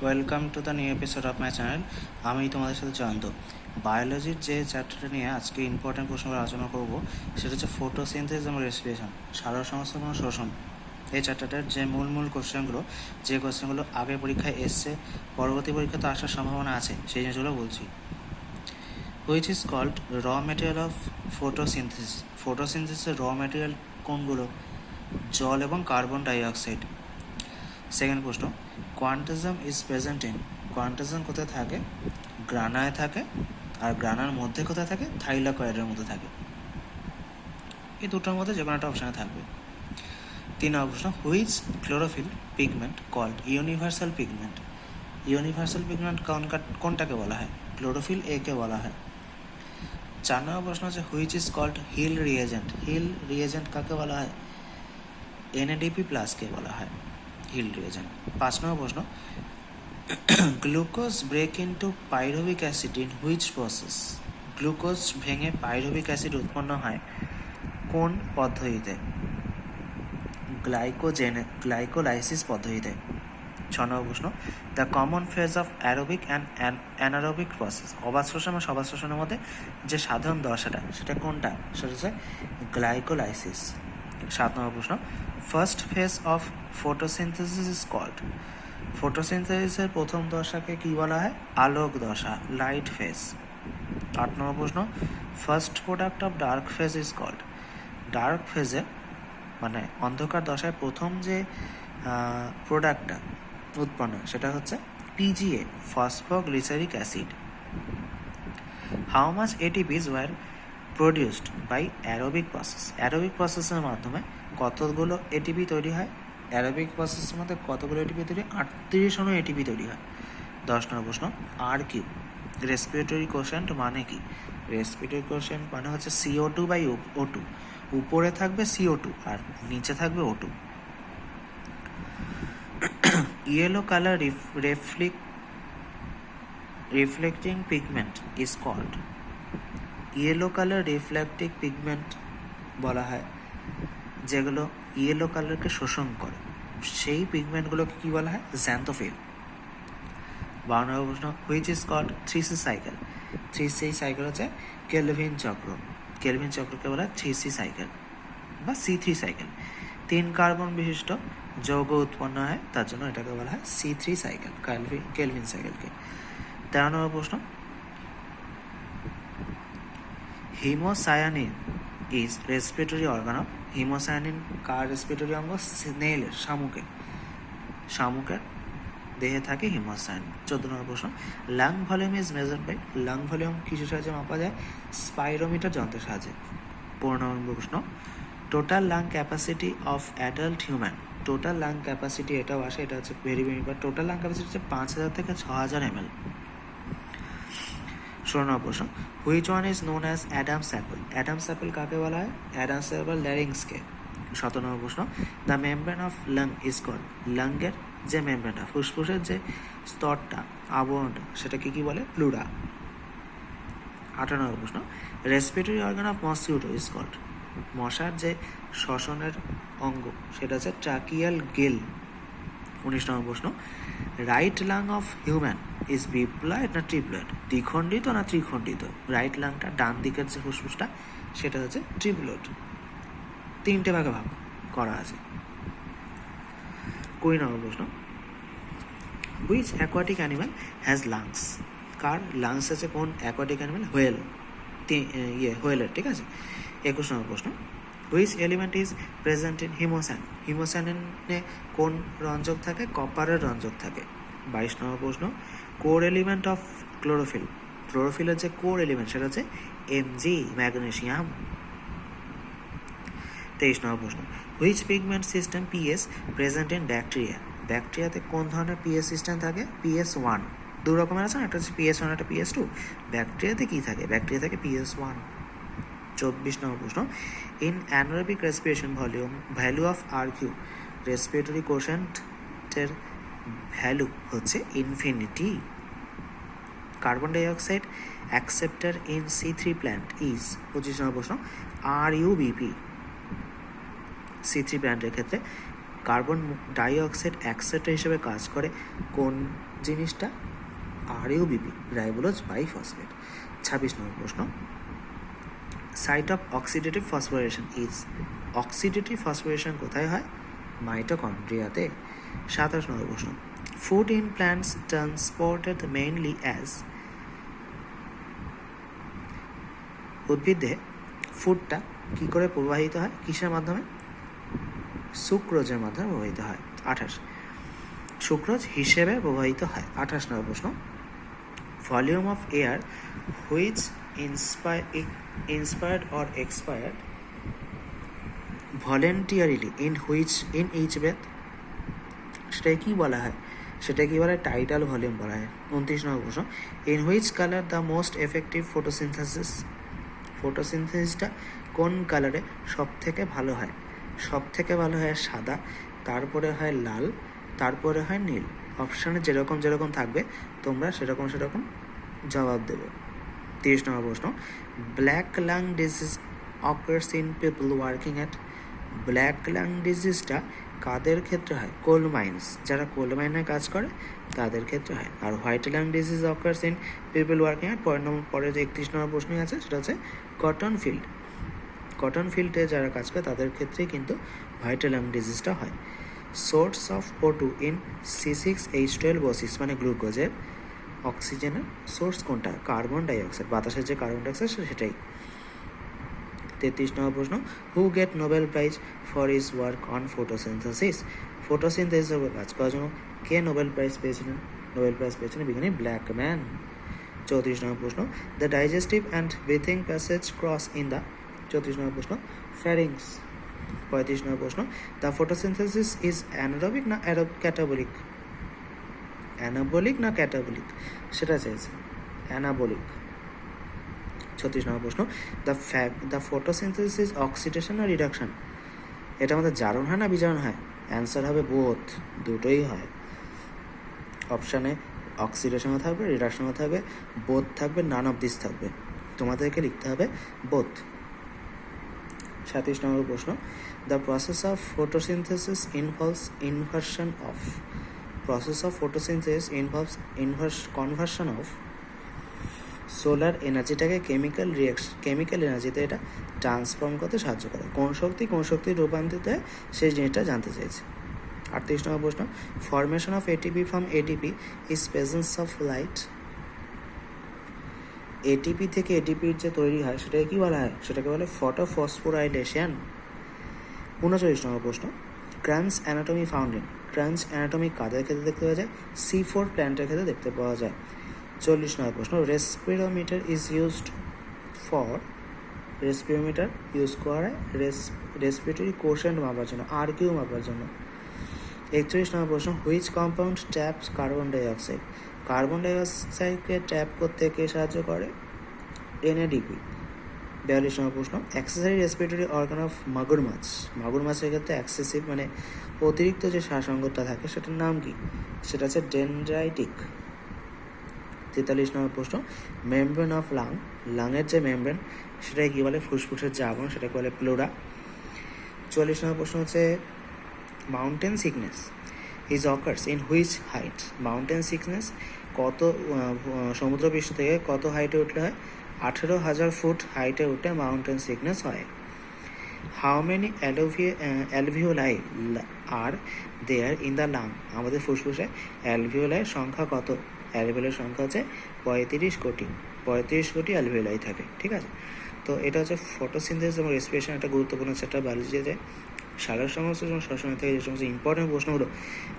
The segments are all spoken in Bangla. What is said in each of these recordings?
Welcome to the new episode of my channel. আমি তোমাদের সাথে জয়ন্ত। বায়োলজির যে চ্যাপ্টারটা নিয়ে আজকে ইম্পর্টেন্ট প্রশ্নগুলো আলোচনা করব সেটা হচ্ছে ফটোসিনথেসিস এবং রেসপিরেশন, সালোক সংশ্লেষণ এবং শোষণ। এই চ্যাপ্টারটার যে মূল কোশ্চেনগুলো, যে কোশ্চেনগুলো আগের পরীক্ষায় এসছে, পরবর্তী পরীক্ষাতে আসার সম্ভাবনা আছে, সেই জিনিসগুলো বলছি। Which is called raw material of photosynthesis. ফটোসিনথেসিসের র ম্যাটেরিয়াল কোনগুলো? জল এবং কার্বন ডাইঅক্সাইড। সেকেন্ড প্রশ্ন, quantasome is present in. Quantasome কোথায় থাকে? গ্রানায় থাকে। আর গ্রানার মধ্যে কোথায় থাকে? থাইলাকয়েডের মধ্যে থাকে। এই দুটোর মধ্যে যে কোনো একটা অপশানে থাকবে। 3 নম্বর প্রশ্ন, which chlorophyll pigment called universal pigment. Universal pigment কোনটাকে বলা হয়? ক্লোরোফিল এ কে বলা হয়। 4 নম্বর প্রশ্ন হচ্ছে, which is called Hill reagent. Hill reagent কাকে বলা হয়? এনএডিপি প্লাসকে বলা হয় হিল রিয়েজেন্ট। 5 নম্বর প্রশ্ন, glucose break into pyruvic acid in which process. Glucose ভেঙে পাইরুভিক অ্যাসিড উৎপন্ন হয় কোন পদ্ধতিতে? গ্লাইকোলাইসিস পদ্ধতিতে। 6 নম্বর প্রশ্ন, the common phase of aerobic and anaerobic process. অবাত শ্বসন এবং সবাত শ্বসনের মধ্যে যে সাধারণ দশাটা, সেটা কোনটা? সেটা হচ্ছে গ্লাইকোলাইসিস। 7 নম্বর প্রশ্ন, first phase of photosynthesis is called. ফটোসিনথেসিসের প্রথম দশাকে কি বলা হয়? আলোক দশা, লাইট ফেজ। 8 নম্বর প্রশ্ন, first product of dark phase is called. Dark ফেজে মানে অন্ধকার দশায় প্রথম যে প্রোডাক্টটা উৎপন্ন সেটা হচ্ছে PGA, phosphoglyceric acid. How much ATPs were produced by aerobic process. Aerobic প্রসেসের মাধ্যমে কতগুলো এটিপি তৈরি হয়? অ্যারোবিক প্রসেসের মধ্যে কতগুলো এটিপি তৈরি হয়? 38 এটিপি তৈরি হয়। 10 নম্বর প্রশ্ন, আর কিউ রেসপিরেটরি কোশেন্ট মানে কি? রেসপিরেটরি কোশেন্ট মানে হচ্ছে CO2 বাই O2। উপরে থাকবে CO2 আর নিচে থাকবে O2। Yellow colour reflecting pigment is called. Yellow colour reflecting pigment বলা হয় যেগুলো ইয়েলো কালারকে শোষণ করে, সেই পিগমেন্টগুলোকে কী বলা হয়? জ্যান্থোফিল। 12 নম্বর প্রশ্ন, which is called 3C cycle. 3C cycle হচ্ছে কেলভিন চক্র। কেলভিন চক্রকে বলা হয় 3C সাইকেল বা C3 সাইকেল। 3 কার্বন বিশিষ্ট যৌগ উৎপন্ন হয়, তার জন্য এটাকে বলা হয় C3 সাইকেল, কেলভিন সাইকেলকে। 13 নম্বর প্রশ্ন, haemocyanin is respiratory organ of. Haemocyanin কার রেসপিরেটরি অঙ্গ? স্নেলের, শামুকের দেহে থাকে হিমোসায়ানিন। 14 নম্বর প্রশ্ন, lung volume is measured by. Lung volume কিসের সাহায্যে মাপা যায়? স্পাইরোমিটার যন্ত্রের সাহায্যে। 15 নম্বর প্রশ্ন, total lung capacity of adult human. Total lung capacity এটাও আসে, এটা হচ্ছে very important. Total lung capacity হচ্ছে 5000 থেকে 6000 ml। 16 নম্বর প্রশ্ন, which one is known as Adam's apple. Adam's apple কাকে বলা হয়? অ্যাডামস অ্যাপল ল্যারিংসকে। 17 নম্বর প্রশ্ন, the membrane of lung is called. লাংয়ের যে মেমব্রেনটা, ফুসফুসের যে স্তরটা, আবরণটা, সেটাকে কি বলে? প্লুরা। 18 নম্বর প্রশ্ন, respiratory organ of mosquito is called. মশার যে শ্বসনের অঙ্গ সেটা হচ্ছে ট্রাকিয়াল গিল। 19 নম্বর প্রশ্ন, right lung of human is bilobed না ট্রিপ্লয়েড। দ্বিখণ্ডিত না ত্রিখণ্ডিত? রাইট লাংটা, ডান দিকের যে ফুসফুসটা, সেটা হচ্ছে ট্রিপ্লয়েড, 3টে ভাগে ভাগ করা আছে। 20 নম্বর প্রশ্ন, which aquatic animal has lungs. Car lungs আছে? কোন অ্যাকোয়াটিক অ্যানিম্যাল? হোয়েল। হোয়েলের, ঠিক আছে। 21 নম্বর প্রশ্ন, which element is present in haemocyanin. হিমোসায়ানে কোন রঞ্জক থাকে? কপারের রঞ্জক থাকে। 22 নম্বর প্রশ্ন, কোর এলিমেন্ট অফ ক্লোরোফিল। ক্লোরোফিলের যে কোর এলিমেন্ট সেটা হচ্ছে Mg, ম্যাগনেসিয়াম। 23 নম্বর প্রশ্ন, which pigment system PS present in bacteria. ব্যাকটেরিয়াতে কোন ধরনের PS সিস্টেম থাকে? PS1। দু রকমের আছে না, একটা হচ্ছে PS1, একটা PS2। ব্যাকটেরিয়াতে কী থাকে? ব্যাকটেরিয়া থাকে PS1। 24 নম্বর প্রশ্ন, in anaerobic respiration value of RQ। Respiratory কোশেন্টের ভ্যালু হচ্ছে infinity. Carbon dioxide acceptor in C3 plant is. 25 নম্বর প্রশ্ন, RUBP। C3 প্ল্যান্টের ক্ষেত্রে কার্বন ডাইঅক্সাইড অ্যাকসেপ্টর হিসেবে কাজ করে কোন জিনিসটা? RUBP, ribulose বাইফসফেট। 26 নম্বর প্রশ্ন, site of oxidative phosphorylation is, oxidative phosphorylation কোথায় হয়? মাইটোকন্ড্রিয়াতে। 27 নম্বর প্রশ্ন, food in plants transported mainly as, উদ্ভিদে ফুডটা কী করে প্রবাহিত হয়, কিসের মাধ্যমে? সুক্রোজের মাধ্যমে প্রবাহিত হয়। 28, সুক্রোজ হিসেবে প্রবাহিত হয়। 28 নম্বর প্রশ্ন, volume of air which inspired or expired voluntarily in each breath, সেটাকে কী বলা হয়? সেটা কি বলা হয়? টাইটাল ভলিউম বলা হয়। 29 নম্বর প্রশ্ন, in which colour the most effective photosynthesis, ফটোসিনথেসিসটা কোন কালারে সব থেকে ভালো হয়? সব থেকে ভালো হয় সাদা, তারপরে হয় লাল, তারপরে হয় নীল। অপশানে যেরকম যেরকম থাকবে তোমরা সেরকম সেরকম জবাব দেবে। 30 নম্বর প্রশ্ন, black lung disease occurs in people working at, black lung ডিজিজটা কাদের ক্ষেত্রে হয়? কোল মাইন্স, যারা কোল মাইনে কাজ করে তাদের ক্ষেত্রে হয়। আর white lung disease occurs in people working at, পরের যে 31 নম্বর প্রশ্নই আছে সেটা হচ্ছে কটন ফিল্ড, কটন ফিল্ডে যারা কাজ করে তাদের ক্ষেত্রেই কিন্তু হোয়াইট লাং ডিজিজটা হয়। Source of O2 in C6H12O6, মানে গ্লুকোজের, অক্সিজেনের সোর্স কোনটা? কার্বন ডাইঅক্সাইড, বাতাসের যে কার্বন ডাইঅক্সাইড সেটাই। 33 নম্বর প্রশ্ন, who got Nobel prize for his work on photosynthesis, ফটোসিনথেসিসের উপর কাজ করার জন্য কে নোবেল প্রাইজ পেয়েছিলেন? নোবেল প্রাইজ পেয়েছিলেন বিজ্ঞানী ব্ল্যাকম্যান। 34 নম্বর প্রশ্ন, the digestive and breathing passage cross in the, 34 নম্বর প্রশ্ন, ফ্যারিংস। 35 নম্বর প্রশ্ন, দ্য ফটোসিনথেসিস ইজ অ্যানারোবিক না ক্যাটাবলিক, অ্যানাবলিক না ক্যাটাবলিক সেটা চেয়েছে, অ্যানাবলিক। 36 নম্বর প্রশ্ন, দ্য ফটোসিনথেসিস ইজ অক্সিডেশন না রিডাকশন, এটা আমাদের জারণ হয় না বিজারণ হয়? অ্যান্সার হবে বোথ, দুটোই হয়। অপশানে অক্সিডেশনও থাকবে, রিডাকশনও থাকবে, বোথ থাকবে, নান অফ দিস থাকবে, তোমাদেরকে লিখতে হবে বোথ। 37 নম্বর প্রশ্ন, the process of photosynthesis involves inversion of, process of photosynthesis involves conversion of solar এনার্জিটাকে কেমিক্যাল এনার্জিতে এটা ট্রান্সফর্ম করতে সাহায্য করে। কোন শক্তি রূপান্তরিত হয় সেই জিনিসটা জানতে চাইছে। 38 নম্বর প্রশ্ন, formation of ATP from ATP is presence of light, ATP থেকে এটিপির যে তৈরি হয় সেটাকে কী বলা হয়? সেটাকে বলে ফটোফসফোরাইলেশন। 39 নম্বর প্রশ্ন, Kranz anatomy found in, Kranz anatomy কাদের ক্ষেত্রে দেখতে পাওয়া যায়? C4 প্ল্যান্টের ক্ষেত্রে দেখতে পাওয়া যায়। 40 নম্বর প্রশ্ন, রেসপিরোমিটার ইজ ইউজড ফর, রেসপিরোমিটার ইউজ করা হয় রেসপিরেটরি কোশেন্ট মাপার জন্য, RQ মাপার জন্য। 41 নম্বর প্রশ্ন, which compound taps carbon dioxide, carbon ডাইঅক্সাইডকে ট্যাপ করতে কে সাহায্য করে? NADP। 42 নম্বর প্রশ্ন, অ্যাক্সেসরি রেসপিরেটরি অর্গান অফ মাগুর মাছ, মাগুর মাছের ক্ষেত্রে অ্যাক্সেসিভ মানে অতিরিক্ত যে শ্বাসঙ্গটা থাকে সেটার নাম কি? সেটা হচ্ছে ডেনড্রাইটিক। 43 নম্বর প্রশ্ন, মেমব্রেন অফ লাং, লাংয়ের যে মেমব্রেন সেটাকে কী বলে? ফুসফুসের যে আবরণ সেটাকে বলে প্লোরা। 44 নম্বর প্রশ্ন হচ্ছে mountain sickness is occurs in which height, mountain sickness কত সমুদ্রপৃষ্ঠ থেকে কত হাইটে উঠলে হয়? 18,000 ফুট হাইটে উঠে মাউন্টেন সিকনেস হয়। How many alveoli are there in the lung, আমাদের ফুসফুসে অ্যালভিওলাইয়ের সংখ্যা কত? অ্যালভিওলাইয়ের সংখ্যা হচ্ছে 35 কোটি, 35 কোটি অ্যালভিওলাই থাকে, ঠিক আছে? তো এটা হচ্ছে ফটোসিনথেসিস এবং রেসপিরেশন, একটা গুরুত্বপূর্ণ চ্যাপ্টার বায়োলজিতে। সারের সমস্ত সবসময় থেকে যে সমস্ত ইম্পর্টেন্ট প্রশ্নগুলো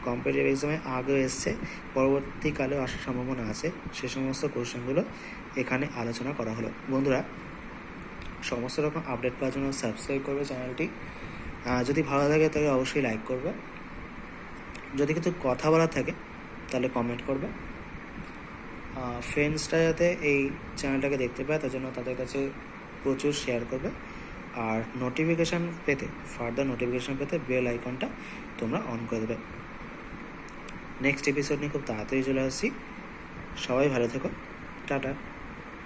কম্পিটিটিভ এক্সামে আগে এসছে, পরবর্তীকালেও আসার সম্ভাবনা আছে, সে সমস্ত কোশ্চেনগুলো এখানে আলোচনা করা হলো। বন্ধুরা, সমস্ত রকম আপডেট পাওয়ার জন্য সাবস্ক্রাইব করবে চ্যানেলটি, যদি ভালো লাগে তাহলে অবশ্যই লাইক করবে, যদি কিছু কথা বলার থাকে তাহলে কমেন্ট করবে, ফ্রেন্ডসরা যাতে এই চ্যানেলটাকে দেখতে পায় তার জন্য তাদের কাছে প্রচুর শেয়ার করবে। আর নোটিফিকেশান পেতে, ফার্দার নোটিফিকেশান পেতে বেল আইকনটা তোমরা অন করে দেবে। নেক্সট এপিসোড নিয়ে খুব তাড়াতাড়ি চলে আসছি, সবাই ভালো থেকো, টাটা।